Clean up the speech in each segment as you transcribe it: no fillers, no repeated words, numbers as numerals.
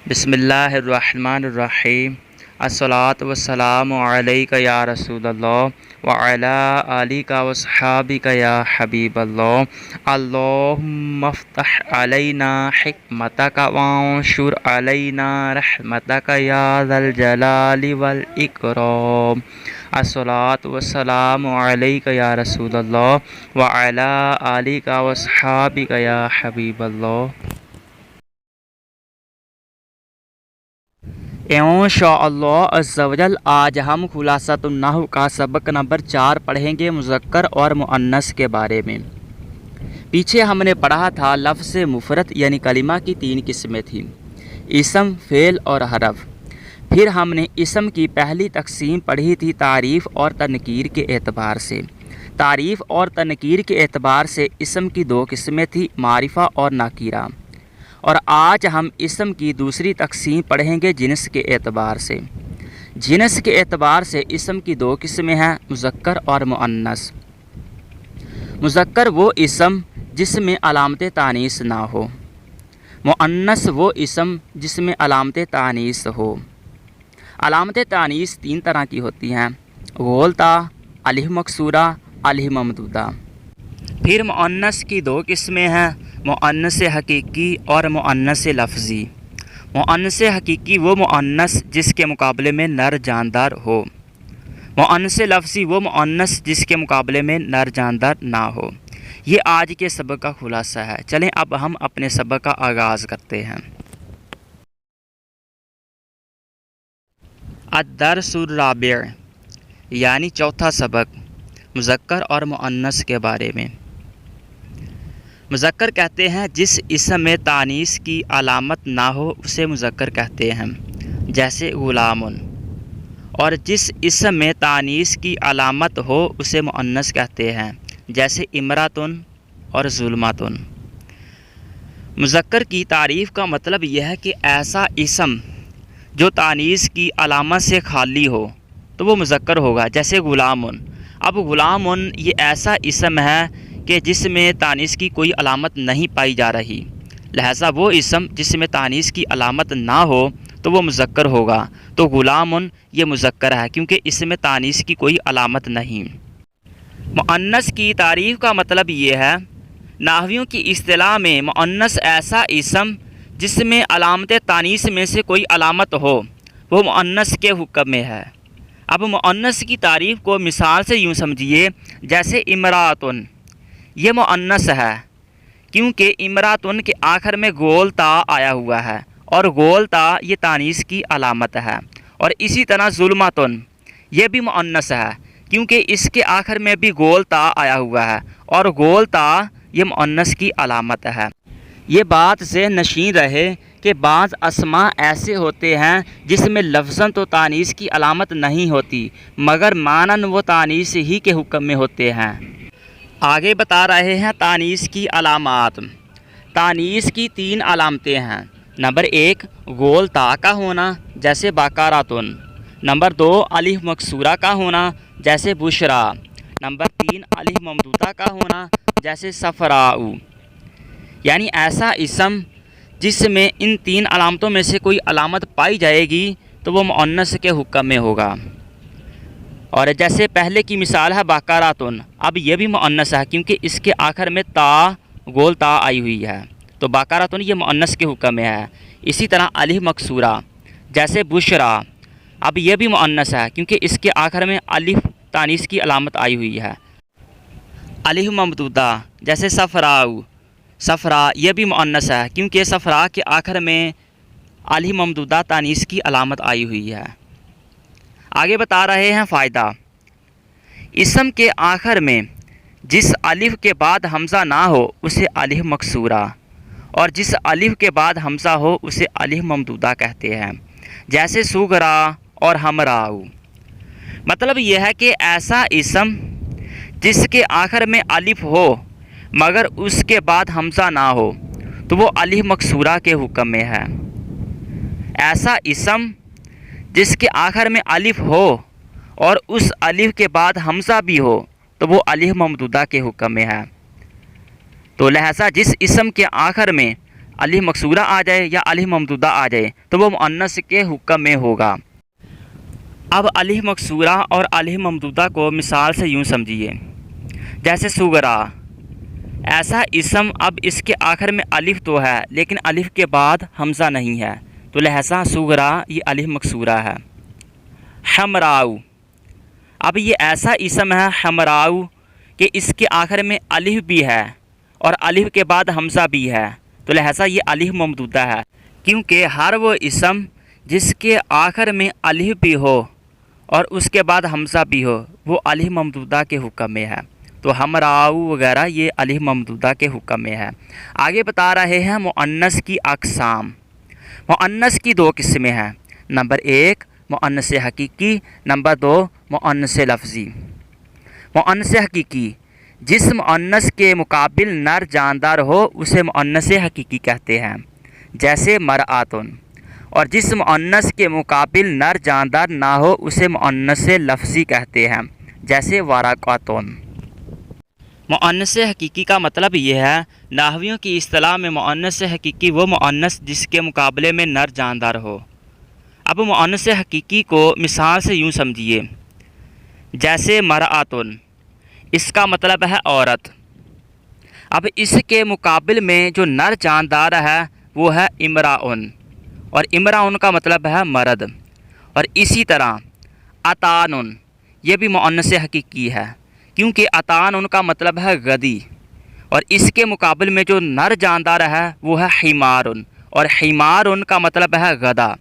بسم اللہ الرحمن الرحیم الصلاۃ والسلام علیک یا رسول اللہ وعلی آلک وصحابک یا حبیب اللہ اللہم افتح علینا حکمتک وانشر علینا رحمتک یا ذا الجلال والاکرام الصلاۃ والسلام علیک یا رسول اللہ وعلی آلک وصحابک یا حبیب اللہ۔ انشاءاللہ عز و جل آج ہم خلاصۃ النحو کا سبق نمبر 4 پڑھیں گے مذکر اور مؤنث کے بارے میں۔ پیچھے ہم نے پڑھا تھا لفظ مفرد یعنی کلمہ کی 3 قسمیں تھیں، اسم، فعل اور حرف۔ پھر ہم نے اسم کی پہلی تقسیم پڑھی تھی تعریف اور تنکیر کے اعتبار سے۔ تعریف اور تنکیر کے اعتبار سے اسم کی 2 قسمیں تھیں، معرفہ اور نکرہ۔ اور آج ہم اسم کی دوسری تقسیم پڑھیں گے جنس کے اعتبار سے۔ جنس کے اعتبار سے اسم کی 2 قسمیں ہیں، مذکر اور مؤنث۔ مذکر وہ اسم جس میں علامت تانیث نہ ہو، مؤنث وہ اسم جس میں علامت تانیث ہو۔ علامت تانیث 3 طرح کی ہوتی ہیں، غول تا، الف مکسورہ، الف ممدودہ۔ پھر مؤنث کی 2 قسمیں ہیں، مؤنث حقیقی اور مؤنث لفظی۔ مؤنث حقیقی وہ مؤنث جس کے مقابلے میں نر جاندار ہو، مؤنث لفظی وہ مؤنث جس کے مقابلے میں نر جاندار نہ ہو۔ یہ آج کے سبق کا خلاصہ ہے۔ چلیں اب ہم اپنے سبق کا آغاز کرتے ہیں۔ الدرس الرابع یعنی چوتھا سبق، مذکر اور مؤنث کے بارے میں۔ مذکر کہتے ہیں جس اسم میں تانیث کی علامت نہ ہو اسے مذکر کہتے ہیں، جیسے غلام۔ اور جس اسم میں تانیث کی علامت ہو اسے مؤنث کہتے ہیں، جیسے امراتن اور ظلماتن۔ مذکر کی تعریف کا مطلب یہ ہے کہ ایسا اسم جو تانیث کی علامت سے خالی ہو تو وہ مذکر ہوگا، جیسے غلام۔ اب غلام یہ ایسا اسم ہے کہ جس میں تانیث کی کوئی علامت نہیں پائی جا رہی، لہٰذا وہ اسم جس میں تانیث کی علامت نہ ہو تو وہ مذکر ہوگا۔ تو غلام یہ مذکر ہے کیونکہ اس میں تانیث کی کوئی علامت نہیں۔ مؤنث کی تعریف کا مطلب یہ ہے، نحویوں کی اصطلاح میں مؤنث ایسا اسم جس میں علامت تانیث میں سے کوئی علامت ہو وہ مؤنث کے حکم میں ہے۔ اب مؤنث کی تعریف کو مثال سے یوں سمجھیے، جیسے امراتن، یہ مؤنث ہے کیونکہ امراتن کے آخر میں غول تا آیا ہوا ہے اور غول تا یہ تانیث کی علامت ہے۔ اور اسی طرح ظلماتن یہ بھی مؤنث ہے کیونکہ اس کے آخر میں بھی غول تا آیا ہوا ہے اور غول تا یہ مؤنث کی علامت ہے۔ یہ بات ذہن نشین رہے کہ بعض اسماء ایسے ہوتے ہیں جس میں لفظاً تو تانیث کی علامت نہیں ہوتی مگر معناً وہ تانیث ہی کے حکم میں ہوتے ہیں۔ آگے بتا رہے ہیں تانیث کی علامات۔ تانیث کی 3 علامتیں ہیں۔ نمبر 1 غول تا کا ہونا، جیسے باقاراتن۔ نمبر 2 الف مکسورہ کا ہونا، جیسے بشرا۔ نمبر 3 الف ممدودہ کا ہونا، جیسے صفراء۔ یعنی ایسا اسم جس میں ان 3 علامتوں میں سے کوئی علامت پائی جائے گی تو وہ مؤنث کے حکم میں ہوگا۔ اور جیسے پہلے کی مثال ہے باقاراتن، اب یہ بھی مؤنث ہے کیونکہ اس کے آخر میں تا غول تا آئی ہوئی ہے، تو باقاراتن یہ مؤنث کے حکم میں ہے۔ اسی طرح الف مکسورہ جیسے بشرا، اب یہ بھی مؤنث ہے کیونکہ اس کے آخر میں الف تانیث کی علامت آئی ہوئی ہے۔ الف ممدودہ جیسے صفراء، صفرا یہ بھی مؤنث ہے کیونکہ صفرا کے آخر میں الف ممدودہ تانیث کی علامت آئی ہوئی ہے۔ آگے بتا رہے ہیں فائدہ۔ اسم کے آخر میں جس الف کے بعد حمزہ نہ ہو اسے الف مکسورہ اور جس الف کے بعد حمزہ ہو اسے الف ممدودہ کہتے ہیں، جیسے صغرا اور حمراء۔ مطلب یہ ہے کہ ایسا اسم جس کے آخر میں الف ہو مگر اس کے بعد حمزہ نہ ہو تو وہ الف مکسورہ کے حکم میں ہے۔ ایسا اسم جس کے آخر میں الف ہو اور اس الف کے بعد حمزہ بھی ہو تو وہ الف ممدودہ کے حکم میں ہے۔ تو لہٰذا جس اسم کے آخر میں الف مکسورہ آ جائے یا الف ممدودہ آ جائے تو وہ مؤنث کے حکم میں ہوگا۔ اب الف مکسورہ اور الف ممدودہ کو مثال سے یوں سمجھیے، جیسے صغریٰ، ایسا اسم اب اس کے آخر میں الف تو ہے لیکن الف کے بعد حمزہ نہیں ہے، تو لہذا صغریٰ یہ الف مکسورہ ہے۔ حمراء، اب یہ ایسا اسم ہے حمراء کہ اس کے آخر میں الف بھی ہے اور الف کے بعد حمزہ بھی ہے، تو لہذا یہ الف ممدودہ ہے، کیونکہ ہر وہ اسم جس کے آخر میں الف بھی ہو اور اس کے بعد حمزہ بھی ہو وہ الف ممدودہ کے حکم میں ہے، تو حمراء وغیرہ یہ الف ممدودہ کے حکم میں ہے۔ آگے بتا رہے ہیں مؤنث کی اقسام۔ مؤنث کی دو قسمیں ہیں، نمبر 1 مؤنث حقیقی، نمبر 2 مؤنث لفظی۔ مؤنث حقیقی، جس مؤنث کے مقابل نر جاندار ہو اسے مؤنث حقیقی کہتے ہیں، جیسے مرآتن، اور جس مؤنث کے مقابل نر جاندار نہ ہو اسے مؤنث لفظی کہتے ہیں، جیسے ورقاتن۔ مؤنث حقیقی کا مطلب یہ ہے، نحویوں کی اصطلاح میں مؤنث حقیقی وہ مؤنث جس کے مقابلے میں نر جاندار ہو۔ اب مؤنث حقیقی کو مثال سے یوں سمجھیے، جیسے مرآتن، اس کا مطلب ہے عورت۔ اب اس کے مقابل میں جو نر جاندار ہے وہ ہے امراؤن، اور امراؤن کا مطلب ہے مرد۔ اور اسی طرح اتانن، یہ بھی مؤنث حقیقی ہے، کیونکہ اتانن کا مطلب ہے گدی، اور اس کے مقابل میں جو نر جاندار ہے وہ ہے حمارن، اور حمارن کا مطلب ہے گدھا۔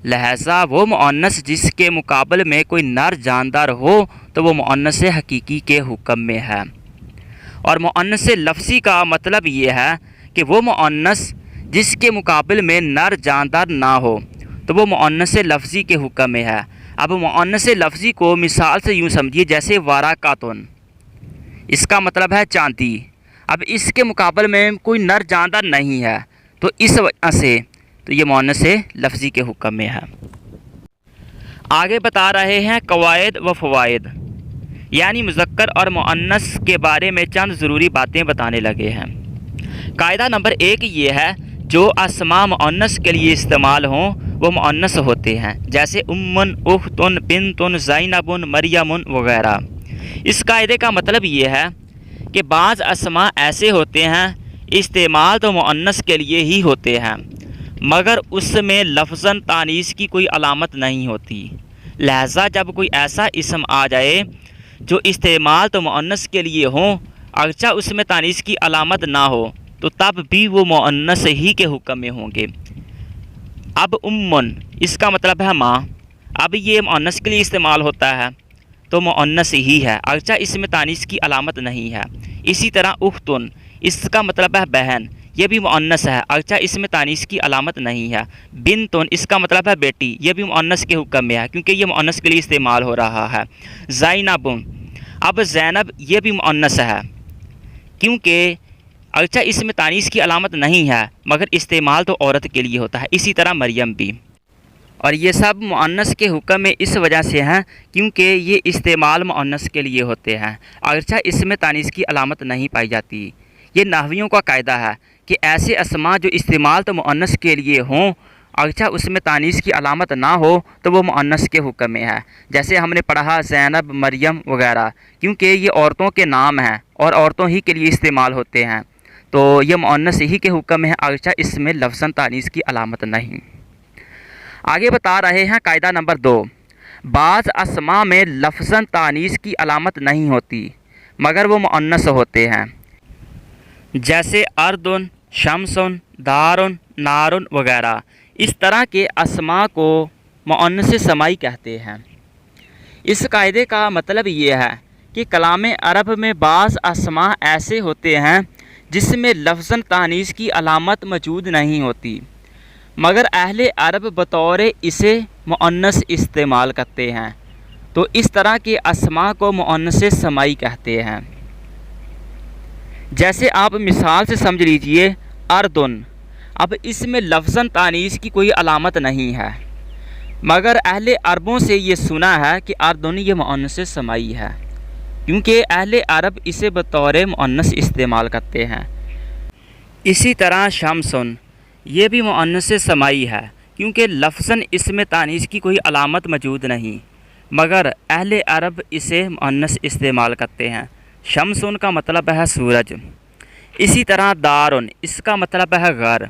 لہذا وہ مؤنث جس کے مقابل میں کوئی نر جاندار ہو تو وہ مؤنث حقیقی کے حکم میں ہے۔ اور مؤنث لفظی کا مطلب یہ ہے کہ وہ مؤنث جس کے مقابل میں نر جاندار نہ ہو تو وہ مؤنث لفظی کے حکم میں ہے۔ اب مؤنث لفظی کو مثال سے یوں سمجھیے، جیسے ورقاتن، اس کا مطلب ہے چاندی۔ اب اس کے مقابل میں کوئی نر جاندار نہیں ہے تو اس وجہ سے تو یہ مؤنث لفظی کے حکم میں ہے۔ آگے بتا رہے ہیں قواعد و فوائد، یعنی مذکر اور مؤنث کے بارے میں چند ضروری باتیں بتانے لگے ہیں۔ قاعدہ نمبر 1 یہ ہے، جو اسماء مؤنث کے لیے استعمال ہوں وہ مؤنث ہوتے ہیں، جیسے امن، اختن، بنتن، زینب، مریم وغیرہ۔ اس قاعدے کا مطلب یہ ہے کہ بعض اسماء ایسے ہوتے ہیں استعمال تو مؤنث کے لیے ہی ہوتے ہیں مگر اس میں لفظاً تانیث کی کوئی علامت نہیں ہوتی، لہذا جب کوئی ایسا اسم آ جائے جو استعمال تو مؤنث کے لیے ہوں اگرچہ اس میں تانیث کی علامت نہ ہو تو تب بھی وہ مؤنث ہی کے حکم میں ہوں گے۔ اب امن، اس کا مطلب ہے ماں، اب یہ مؤنث کے لیے استعمال ہوتا ہے تو مؤنث ہی ہے اگرچہ اس میں تانیث کی علامت نہیں ہے۔ اسی طرح اختن، اس کا مطلب ہے بہن، یہ بھی مؤنث ہے اگرچہ اس میں تانیث کی علامت نہیں ہے۔ بنتن، اس کا مطلب ہے بیٹی، یہ بھی مؤنث کے حکم میں ہے کیونکہ یہ مؤنث کے لیے استعمال ہو رہا ہے۔ زینب، اب زینب یہ بھی مؤنث ہے کیونکہ اگرچہ اس میں تانیث کی علامت نہیں ہے مگر استعمال تو عورت کے لیے ہوتا ہے۔ اسی طرح مریم بھی، اور یہ سب مؤنث کے حکم میں اس وجہ سے ہیں کیونکہ یہ استعمال مؤنث کے لیے ہوتے ہیں اگرچہ اس میں تانیث کی علامت نہیں پائی جاتی۔ یہ نحویوں کا قاعدہ ہے کہ ایسے اسماء جو استعمال تو مؤنث کے لیے ہوں اگرچہ اس میں تانیث کی علامت نہ ہو تو وہ مؤنث کے حکم میں ہے، جیسے ہم نے پڑھا زینب، مریم وغیرہ، کیونکہ یہ عورتوں کے نام ہیں اور عورتوں ہی کے لیے استعمال ہوتے ہیں تو یہ مؤنث ہی کے حکم میں ہے اگرچہ اس میں لفظاً تانیث کی علامت نہیں۔ آگے بتا رہے ہیں قاعدہ نمبر 2، بعض اسماء میں لفظاً تانیث کی علامت نہیں ہوتی مگر وہ مؤنث ہوتے ہیں، جیسے اردن، شمسن، دارن، نارن وغیرہ۔ اس طرح کے اسماء کو مؤنث سمائی کہتے ہیں۔ اس قاعدے کا مطلب یہ ہے کہ کلام عرب میں بعض اسماء ایسے ہوتے ہیں جس میں لفظاً تانیث کی علامت موجود نہیں ہوتی مگر اہل عرب بطور اسے مؤنث استعمال کرتے ہیں، تو اس طرح کے اسماء کو مؤنث سمائی کہتے ہیں۔ جیسے آپ مثال سے سمجھ لیجئے اردن، اب اس میں لفظاً تانیث کی کوئی علامت نہیں ہے مگر اہل عربوں سے یہ سنا ہے کہ اردن یہ مؤنث سمائی ہے کیونکہ اہل عرب اسے بطور مؤنث استعمال کرتے ہیں۔ اسی طرح شمسن یہ بھی مؤنث سمائی ہے کیونکہ لفظاً اس میں تانیث کی کوئی علامت موجود نہیں، مگر اہل عرب اسے مؤنث استعمال کرتے ہیں۔ شمسن کا مطلب ہے سورج۔ اسی طرح دارن اس کا مطلب ہے گھر،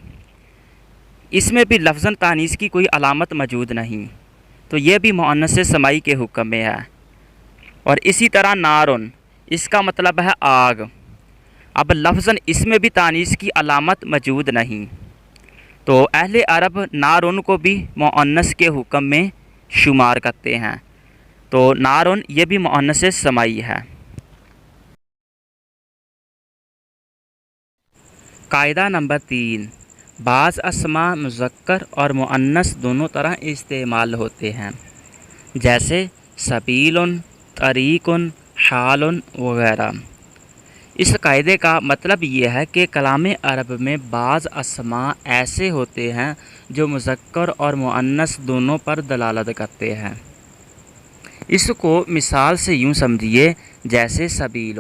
اس میں بھی لفظاً تانیث کی کوئی علامت موجود نہیں، تو یہ بھی مؤنث سمائی کے حکم میں ہے۔ اور اسی طرح نارن اس کا مطلب ہے آگ، اب لفظاً اس میں بھی تانیث کی علامت موجود نہیں، تو اہل عرب نارن کو بھی مؤنث کے حکم میں شمار کرتے ہیں، تو نارن یہ بھی مؤنث سمائی ہے۔ قاعدہ نمبر 3، بعض اسماء مذکر اور مؤنث دونوں طرح استعمال ہوتے ہیں، جیسے سبیل، طریق، حال وغیرہ۔ اس قاعدے کا مطلب یہ ہے کہ کلام عرب میں بعض اسماء ایسے ہوتے ہیں جو مذکر اور مؤنث دونوں پر دلالت کرتے ہیں۔ اس کو مثال سے یوں سمجھیے، جیسے سبیل،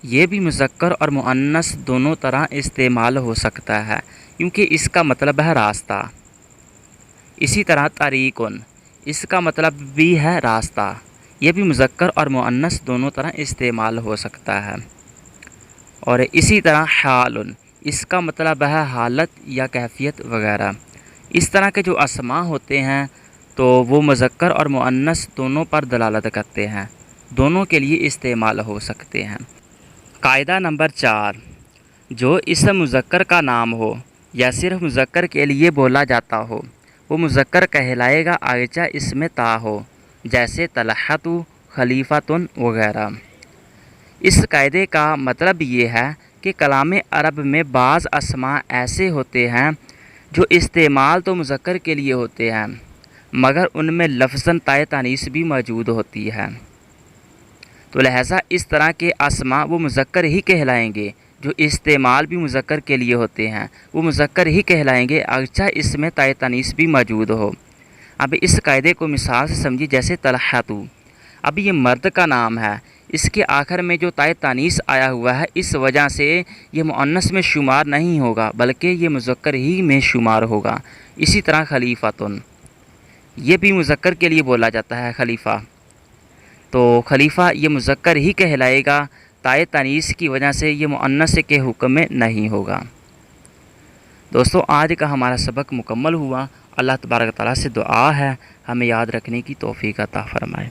یہ بھی مذکر اور مؤنث دونوں طرح استعمال ہو سکتا ہے کیونکہ اس کا مطلب ہے راستہ۔ اسی طرح طریق، اس کا مطلب بھی ہے راستہ، یہ بھی مذکر اور مؤنث دونوں طرح استعمال ہو سکتا ہے۔ اور اسی طرح حال، اس کا مطلب ہے حالت یا کیفیت وغیرہ۔ اس طرح کے جو اسماء ہوتے ہیں تو وہ مذکر اور مؤنث دونوں پر دلالت کرتے ہیں، دونوں کے لیے استعمال ہو سکتے ہیں۔ قاعدہ نمبر 4، جو اسم مذکر کا نام ہو یا صرف مذکر کے لیے بولا جاتا ہو وہ مذکر کہلائے گا اگرچہ اس میں تا ہو، جیسے طلحۃ، خلیفۃ وغیرہ۔ اس قاعدے کا مطلب یہ ہے کہ کلام عرب میں بعض اسماء ایسے ہوتے ہیں جو استعمال تو مذکر کے لیے ہوتے ہیں مگر ان میں لفظاً تائے تانیث بھی موجود ہوتی ہے، تو لہٰذا اس طرح کے اسماء وہ مذکر ہی کہلائیں گے۔ جو استعمال بھی مذکر کے لیے ہوتے ہیں وہ مذکر ہی کہلائیں گے اگرچہ اس میں تائے تانیث بھی موجود ہو۔ اب اس قاعدے کو مثال سے سمجھیے، جیسے طلحۃ، اب یہ مرد کا نام ہے، اس کے آخر میں جو تائے تانیث آیا ہوا ہے اس وجہ سے یہ مؤنث میں شمار نہیں ہوگا بلکہ یہ مذکر ہی میں شمار ہوگا۔ اسی طرح خلیفۃ، یہ بھی مذکر کے لیے بولا جاتا ہے خلیفہ، تو خلیفہ یہ مذکر ہی کہلائے گا، تائے تانیث کی وجہ سے یہ مؤنث کے حکم میں نہیں ہوگا۔ دوستو آج کا ہمارا سبق مکمل ہوا۔ اللہ تبارک و تعالیٰ سے دعا ہے ہمیں یاد رکھنے کی توفیق عطا فرمائے۔